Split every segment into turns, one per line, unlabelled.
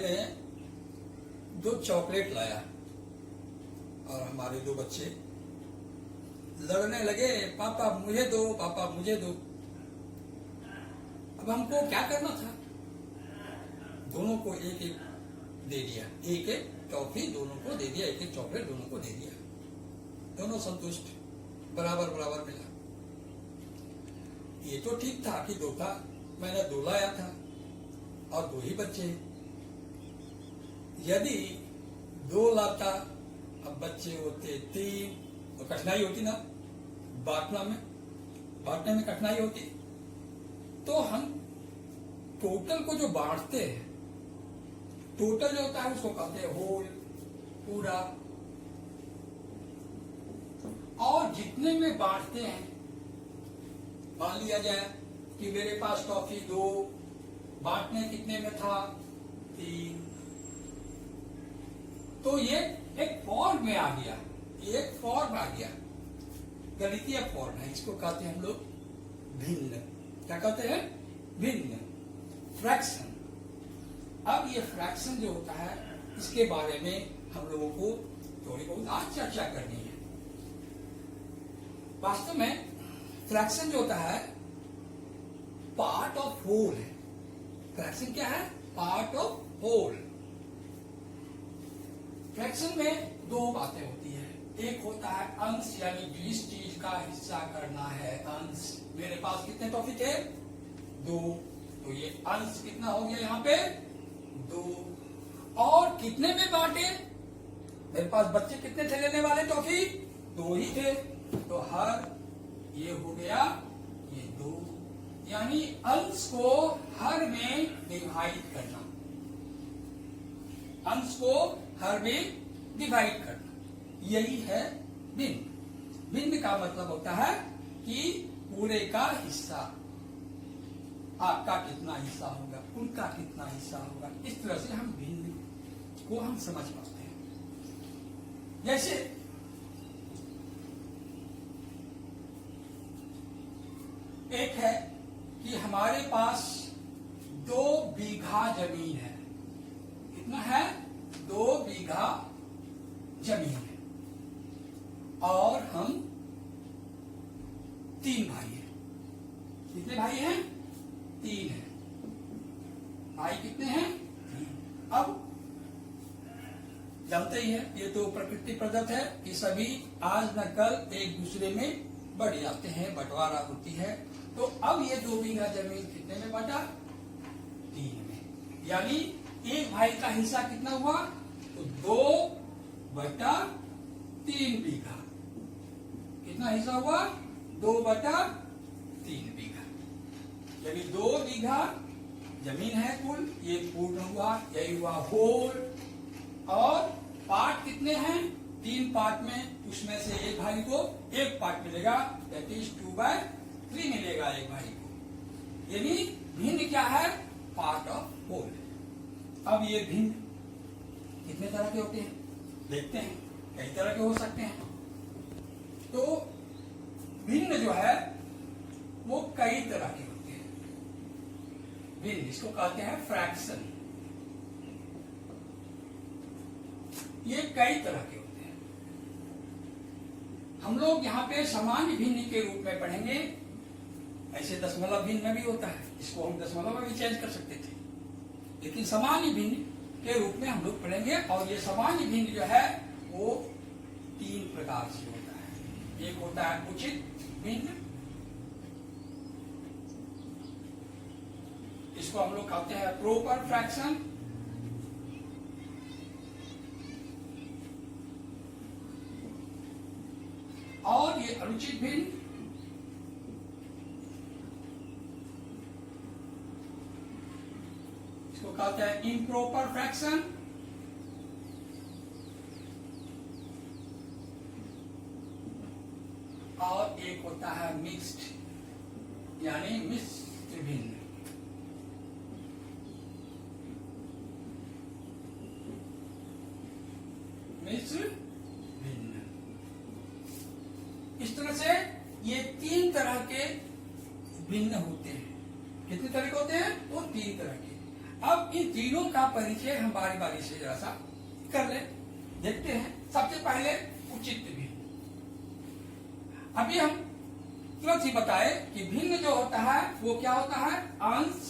मैंने 2 चॉकलेट लाया और हमारे 2 बच्चे लड़ने लगे, पापा मुझे दो, पापा मुझे दो। अब हमको क्या करना था? दोनों को एक एक दे दिया, एक एक टॉफी दोनों को दे दिया, एक एक चॉकलेट दोनों को दे दिया। दोनों संतुष्ट, बराबर बराबर मिला। ये तो ठीक था कि 2 था, मैंने 2 लाया था और 2 ही बच्चे। यदि 2 लाता, अब बच्चे होते 3, तो कठिनाई होती ना, बांटने में कठिनाई होती। तो हम टोटल को जो बांटते हैं, टोटल जो होता है उसको कहते हैं होल, पूरा। और जितने में बांटते हैं, मान लिया जाए कि मेरे पास टॉफी 2, बांटने कितने में था? 3। तो ये एक फॉर्म में आ गया, एक फॉर्म आ गया, गणितीय फॉर्म है। इसको कहते हैं हम लोग भिन्न। क्या कहते हैं? भिन्न, फ्रैक्शन। अब ये फ्रैक्शन जो होता है, इसके बारे में हम लोगों को थोड़ी बहुत आज चर्चा करनी है। वास्तव में फ्रैक्शन जो होता है पार्ट ऑफ होल है। फ्रैक्शन क्या है? Part of whole. फ्रैक्शन में 2 बातें होती है। एक होता है अंश, यानी जिस चीज का हिस्सा करना है, अंश। मेरे पास कितने टॉफी थे? 2, तो ये अंश कितना हो गया यहाँ पे? 2। और कितने में बांटे? मेरे पास बच्चे कितने थे लेने वाले टॉफी? 2 ही थे, तो हर ये हो गया ये 2, यानी अंश को हर में डिवाइड करना, अंश को हर में डिवाइड करना, यही है भिन्न। भिन्न का मतलब होता है कि पूरे का हिस्सा, आपका कितना हिस्सा होगा, उनका कितना हिस्सा होगा। इस तरह से हम भिन्न को हम समझ पाते हैं। जैसे एक है कि हमारे पास 2 बीघा जमीन है। कितना है? 2 बीघा जमीन है और हम 3 भाई हैं। कितने भाई हैं? 3 हैं। भाई कितने हैं? 3। अब जानते ही है, ये तो प्रकृति प्रदत्त है कि सभी आज न कल एक दूसरे में बढ़ जाते हैं, बंटवारा होती है। तो अब ये 2 बीघा जमीन कितने में बटा? 3 में। यानी एक भाई का हिस्सा कितना हुआ? तो 2/3 बीघा। कितना हिस्सा हुआ? 2/3 बीघा। यानी 2 बीघा जमीन है कुल, ये पूर्ण हुआ, यही हुआ होल। और पार्ट कितने हैं? 3 पार्ट में, उसमें से एक भाई को 1 पार्ट मिलेगा, दैट इज 2/3 मिलेगा एक भाई को। यानी भिन्न क्या है? Part of whole. अब ये भिन्न कितने तरह के होते हैं देखते हैं। कई तरह के हो सकते हैं। तो भिन्न जो है वो कई तरह के होते हैं। भिन्न, इसको कहते हैं फ्रैक्शन। ये कई तरह के होते हैं। हम लोग यहाँ पे सामान्य भिन्न के रूप में पढ़ेंगे। ऐसे दशमलव भिन्न में भी होता है, इसको हम दशमलव में भी चेंज कर सकते थे, लेकिन सामान्य भिन्न के रूप में हम लोग पढ़ेंगे। और ये सामान्य भिन्न जो है वो 3 प्रकार से होता है। एक होता है उचित भिन्न, इसको हम लोग कहते हैं प्रॉपर फ्रैक्शन। और ये अनुचित भिन्न, इसको कहते हैं इम्प्रॉपर फ्रैक्शन। और एक होता है मिक्स्ड, यानी मिश्र भिन्न। मिश्र भिन्न। इस तरह से ये 3 तरह के भिन्न होते हैं। कितने तरह के होते हैं? वो 3 तरह के। अब इन तीनों का परिचय हम बारी बारी से जरा सा कर ले, देखते हैं। सबसे पहले उचित भिन्न। अभी हम तुरंत ही बताए कि भिन्न जो होता है वो क्या होता है, अंश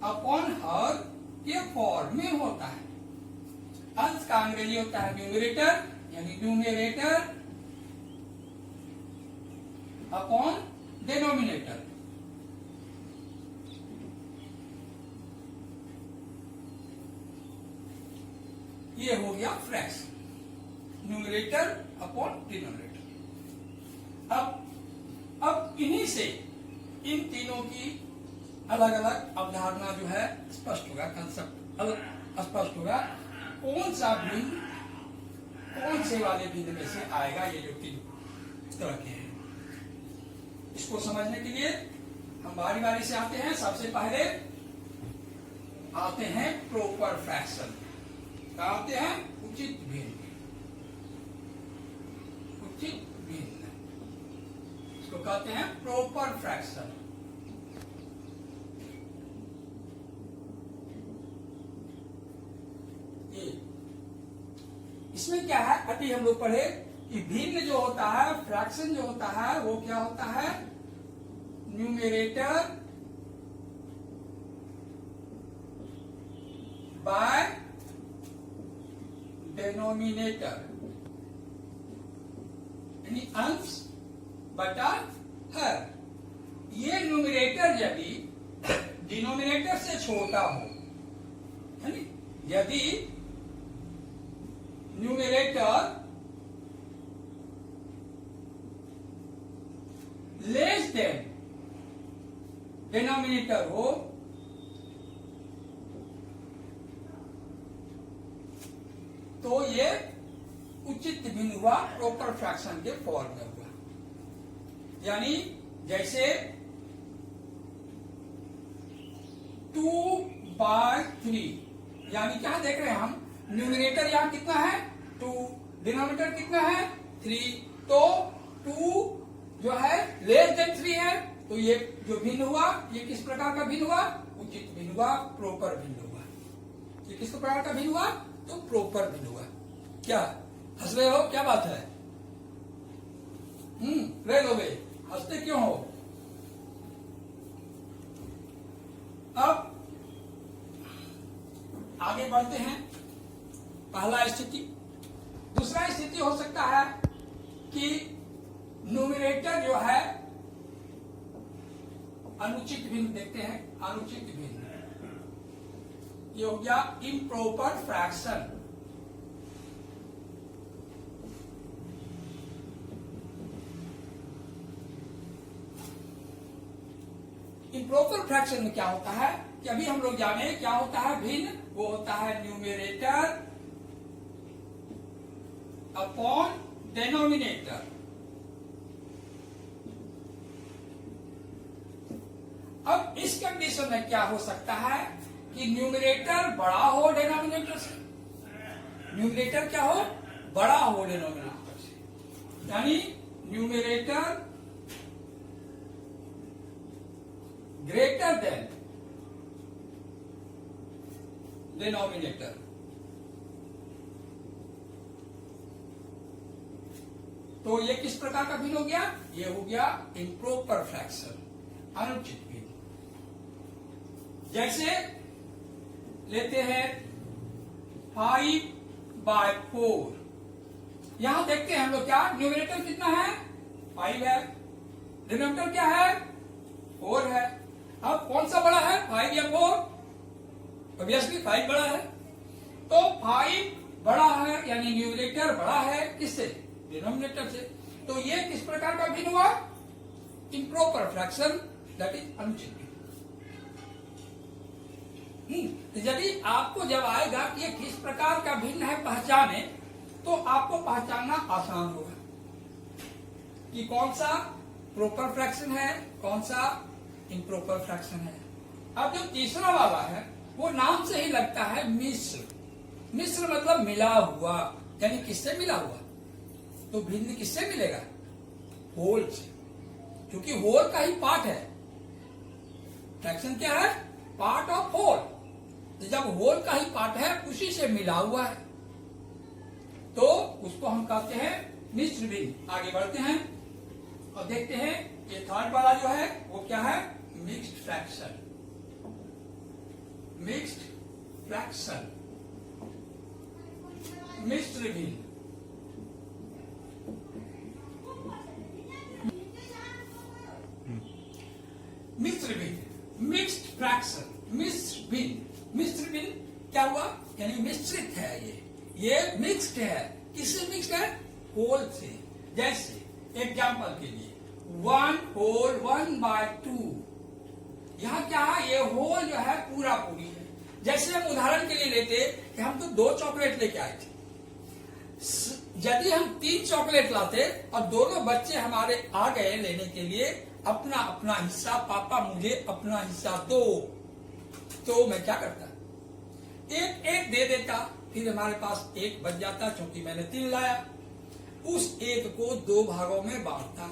अपॉन हर के फॉर्म में होता है। अंश का अंग्रेजी होता है न्यूमरेटर, यानी न्यूमरेटर अपॉन डिनोमिनेटर। ये हो गया फ्रैक्शन, न्यूमरेटर अपॉन डिनोमिनेटर। अब इन्हीं से इन तीनों की अलग अलग अवधारणा जो है स्पष्ट होगा, कंसेप्ट अलग स्पष्ट होगा। कौन सा भिन्न कौन से वाले भिन्न में से आएगा, ये जो तीन तरह के हैं। इसको समझने के लिए हम बारी बारी से आते हैं। सबसे पहले आते हैं प्रॉपर फ्रैक्शन, आते हैं उचित भिन्न। उचित भिन्न इसको कहते हैं प्रॉपर फ्रैक्शन। इसमें क्या है, अभी हम लोग पढ़े कि भिन्न जो होता है, फ्रैक्शन जो होता है वो क्या होता है, न्यूमरेटर बाय डिनोमिनेटर, यानी अंश बटा हर। ये न्यूमरेटर यदि डिनोमिनेटर से छोटा हो, यानी यदि न्यूमरेटर लेस देन डिनोमिनेटर हो, तो ये उचित भिन्न हुआ, प्रॉपर फ्रैक्शन के फॉर्म में हुआ। यानी जैसे 2/3, यानी क्या देख रहे हैं हम, न्यूमरेटर यहां कितना है 2, डिनोमिनेटर कितना है 3, तो 2 जो है लेस देन 3 है, तो ये जो भिन्न हुआ ये किस प्रकार का भिन्न हुआ, उचित भिन्न हुआ, प्रॉपर भिन्न हुआ। ये किस प्रकार का भिन्न हुआ, तो प्रॉपर भिन्न हुआ। क्या हंस रहे हो, क्या बात है, रह लो भाई, हंसते क्यों हो। अब आगे बढ़ते हैं। पहला स्थिति। दूसरा स्थिति हो सकता है कि न्यूमरेटर जो है अनुचित भिन्न, देखते हैं अनुचित भिन्न, ये हो गया इम्प्रॉपर फ्रैक्शन। इम्प्रॉपर फ्रैक्शन में क्या होता है कि अभी हम लोग जाने क्या होता है भिन्न, वो होता है न्यूमरेटर अपॉन डिनोमिनेटर। अब इस कंडीशन में क्या हो सकता है कि न्यूमरेटर बड़ा हो डिनोमिनेटर से, न्यूमरेटर क्या हो, बड़ा हो डिनोमिनेटर से, यानी न्यूमरेटर ग्रेटर देन डिनोमिनेटर। तो ये किस प्रकार का भिन्न हो गया, ये हो गया इम्प्रॉपर फ्रैक्शन, अनुचित भिन्न। जैसे लेते हैं 5/4, यहां देखते हैं हम लोग क्या, न्यूमरेटर कितना है 5 है, डिनोमिनेटर क्या है 4 है। अब कौन सा बड़ा है, 5 या 4, ऑब्वियसली 5 बड़ा है। तो 5 बड़ा है, यानी न्यूमरेटर बड़ा है किससे, डिनोमिनेटर से। तो ये किस प्रकार का भिन्न हुआ, इम्प्रॉपर फ्रैक्शन, दैट इज अनुचित भिन्न। यदि आपको जब आएगा कि ये किस प्रकार का भिन्न है पहचाने, तो आपको पहचानना आसान होगा कि कौन सा प्रॉपर फ्रैक्शन है, कौन सा इम्प्रॉपर फ्रैक्शन है। अब जो तीसरा वाला है वो नाम से ही लगता है मिश्र। मिश्र मतलब मिला हुआ, यानी किससे मिला हुआ, तो भिन्न किससे मिलेगा, होल से, क्योंकि होल का ही पार्ट है। फ्रैक्शन क्या है, पार्ट ऑफ होल। तो जब होल का ही पार्ट है, उसी से मिला हुआ है, तो उसको हम कहते हैं मिश्र भिन्न। आगे बढ़ते हैं और देखते हैं ये थर्ड वाला जो है वो क्या है, मिक्स्ड फ्रैक्शन। मिक्स्ड फ्रैक्शन, मिश्र भिन्न। मिश्र भिन्न, मिक्स्ड फ्रैक्शन, मिश्र भिन्न। मिश्र भिन्न क्या हुआ, यानी मिश्रित है, ये मिक्स्ड है। किससे मिक्स्ड है, होल से। जैसे एग्जाम्पल के लिए 1 होल 1/2, यहाँ क्या है, ये होल जो है पूरा पूरी है। जैसे हम उदाहरण के लिए लेते कि हम तो 2 चॉकलेट लेके आए थे, यदि हम 3 चॉकलेट लाते और दोनों बच्चे हमारे आ गए लेने के लिए अपना अपना हिस्सा, पापा मुझे अपना हिस्सा दो, तो मैं क्या करता, एक एक दे देता, फिर हमारे पास एक बच जाता क्योंकि मैंने 3 लाया। उस एक को 2 भागों में बांटता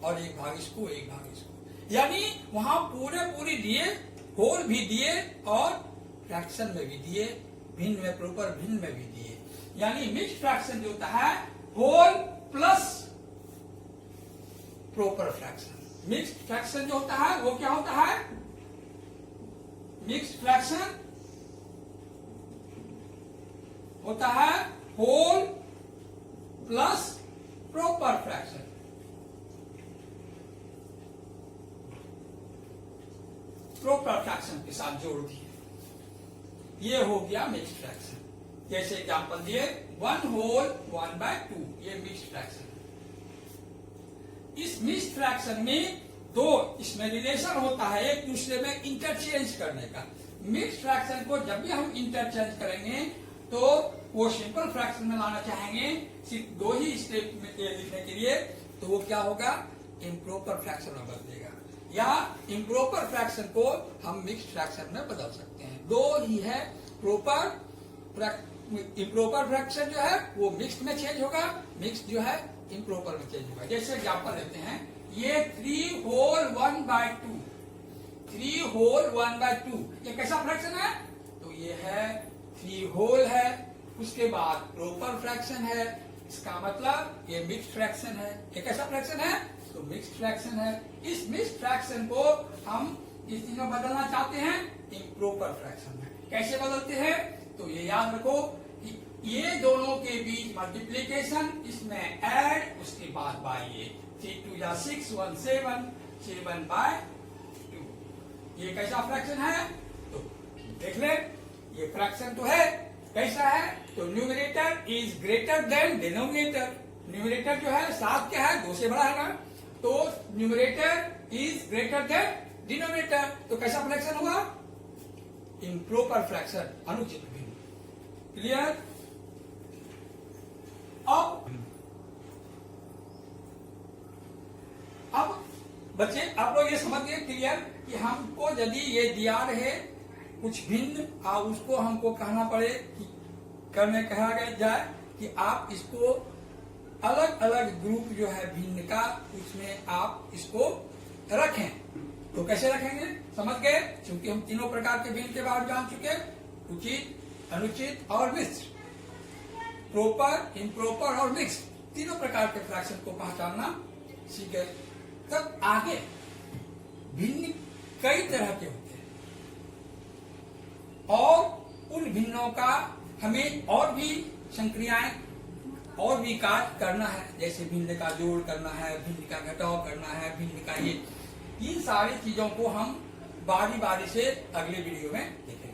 और एक भाग इसको, एक भाग इसको, यानी वहां पूरे दिए, होल भी दिए और फ्रैक्शन में भी दिए, भिन्न में, प्रॉपर भिन्न में भी दिए। यानी मिक्स्ड फ्रैक्शन जो होता है whole plus proper fraction. Mixed fraction जो होता है वो क्या होता है, मिक्स्ड फ्रैक्शन होता है whole plus proper fraction. Proper fraction के साथ जोड़ दिए, ये हो गया मिक्स्ड फ्रैक्शन। जैसे एग्जांपल दिए 1 होल 1/2, ये मिक्स्ड फ्रैक्शन। इस मिक्स्ड फ्रैक्शन में दो इसमें रिलेशन होता है एक दूसरे में इंटरचेंज करने का। मिक्स्ड फ्रैक्शन को जब भी हम इंटरचेंज करेंगे तो वो सिंपल फ्रैक्शन में लाना चाहेंगे, सिर्फ 2 ही स्टेप में लिखने के लिए, तो वो क्या होगा, इम्प्रॉपर फ्रैक्शन में बदल देगा, या इम्प्रॉपर फ्रैक्शन को हम मिक्स्ड फ्रैक्शन में बदल सकते हैं। 2 ही है, इम्प्रॉपर फ्रैक्शन जो है वो मिक्स्ड में चेंज होगा, मिक्स्ड जो है इम्प्रॉपर में चेंज होगा। जैसे एग्जांपल लेते हैं, ये 3 होल 1/2, 3 होल 1/2, ये कैसा फ्रैक्शन है, तो ये है 3 होल है, उसके बाद प्रॉपर फ्रैक्शन है, इसका मतलब ये मिक्स्ड फ्रैक्शन है। ये कैसा फ्रैक्शन है, तो मिक्स्ड फ्रैक्शन है। इस मिक्स्ड फ्रैक्शन को हम इस चीज में बदलना चाहते हैं इम्प्रॉपर फ्रैक्शन में। कैसे बदलते हैं, तो ये याद रखो कि ये दोनों के बीच मल्टीप्लीकेशन, इसमें ऐड, उसके बाद बाय, ये 3 2 या 6 1 7 7/2। ये कैसा फ्रैक्शन है, तो देख ले, ये फ्रैक्शन तो है, कैसा है, तो numerator is greater than denominator. Numerator जो है 7 क्या है, 2 से बड़ा है ना, तो numerator is greater than denominator, तो कैसा फ्रैक्शन होगा, इम्प्रॉपर फ्रैक्शन, अनुचित भिन्न। क्लियर। अब बच्चे आप लोग ये समझ गए क्लियर कि हमको यदि ये दिया रहे कुछ भिन्न और उसको हमको कहना पड़े कि करने कहा गया जाए कि आप इसको अलग अलग ग्रुप जो है भिन्न का, उसमें आप इसको रखें, तो कैसे रखेंगे, समझ गए। क्योंकि हम तीनों प्रकार के भिन्न के बारे में जान चुके, उचित, अनुचित और मिश्र, प्रॉपर, इम्प्रॉपर और मिक्स, तीनों प्रकार के फ्रैक्शन को पहचानना सीखे। तब आगे भिन्न कई तरह के होते हैं और उन भिन्नों का हमें और भी संक्रियाएं और भी कार्य करना है, जैसे भिन्न का जोड़ करना है, भिन्न का घटाव करना है, भिन्न का ये, इन सारी चीजों को हम बारी बारी से अगले वीडियो में देखेंगे।